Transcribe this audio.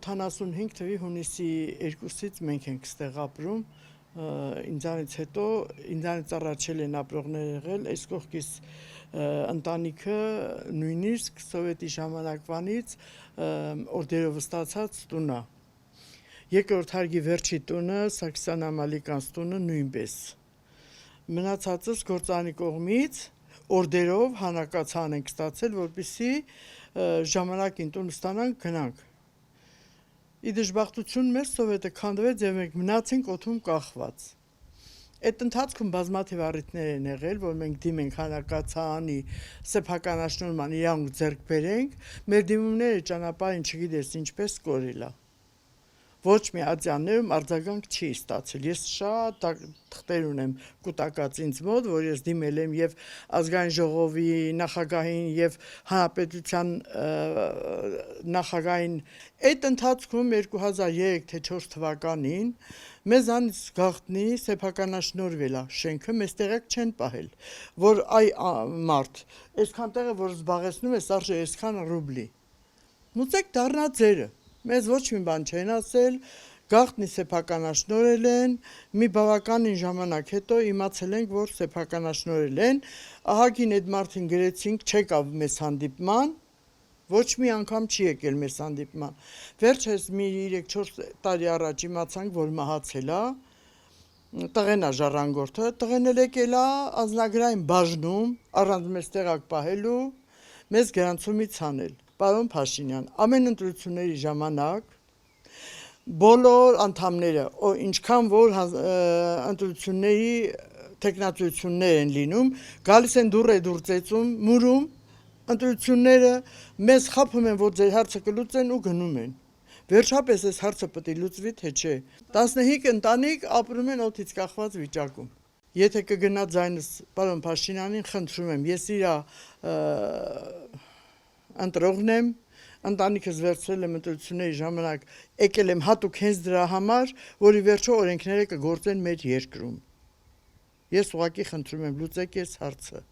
1985 թվականի հունիսի 2-ից մենք ենք ստեղ ապրում, ինձանից հետո ինձանից առաջել են ապրողներ եղել, այս կողքից ընտանիքը նույնիսկ սովետի ժամանակվանից օրդերով ստացած տունը։ Երկրորդ հարգի վերջի տունը Սարգսյան Ամալիկանց տունը նույնպես։ Մնացածս գործանի կողմից օրդերով հանակացան ենք ստացել, որպեսզի ժամանակին տուն ստանանք գնանք։ Ի դժբախտություն մեզ սովետը քանդվեց եւ մենք մնացինք օդում կախված։ Այդ ընթացքում բազմաթիվ առիթներ են եղել, որ մենք դիմենք հանակացանի սեփականաշնորհման իրավունք ձեռք բերենք, մեր դիմումները ճանապարհին չգիտես ինչպես կորել է։ Ոչ մի ատյաններում արձագանք չի ստացել։ Ես շատ թղթեր ունեմ կուտակած ինձ մոտ, որ ես դիմել եմ եւ ազգային ժողովի նախագահին եւ հանրապետության նախագահին։ Այդ ընթացքում 2003 թե 4 թվականին մեզանից գաղտնի սեփականաշնորհվել է շենքը, մեզ տեղակ չեն պահել, որ այ մարդ, այսքան տեղը որ զբաղեցնում է, արժե այսքան ռուբլի։ Մուծեք դառնա ձերը։ Մեզ ոչ մի բան չեն ասել, գաղտնի սեփականաշնորհել են, մի բավականին ժամանակ հետո իմացել ենք, որ սեփականաշնորհել են, ահագին այդ մարդին գրեցինք, չեկավ մեզ հանդիպման, ոչ մի անգամ չի եկել մեզ հանդիպման։ Վերջերս մի 3-4 տարի առաջ իմացանք, որ մահացել է, տղեն է ժառանգորդը, տղեն էլ եկել է անձնագրային բաժնում, առանց մեզ տեղակ պահելու, մեզ գրանցումից հանել։ Պարոն Փաշինյան, ամեն ընտրությունների ժամանակ բոլոր անդամները, ինչքան որ ընտրությունների տեխնատություններ են լինում, գալիս են դուռ ծեծում, մուրում, ընտրությունները մեզ խափում են, որ ձեր հարցը կլուծեն ու գնում են։ Վերջապես այս հարցը պետք է լուծվի, թե չէ։ 15 ընտանիք ապրում են օդից կախված վիճակում։ Եթե կգնա ձայնս պարոն Փաշինյանին, խնդրում եմ, ես իր ընտրողն եմ, ընտանիքս վերցրել եմ ընտրությունների ժամանակ, եկել եմ հատուկ հենց դրա համար, որ ի վերջո օրենքները կգործեն մեր երկրում։ Ես ուղղակի խնդրում եմ, լուծեք այս հարցը։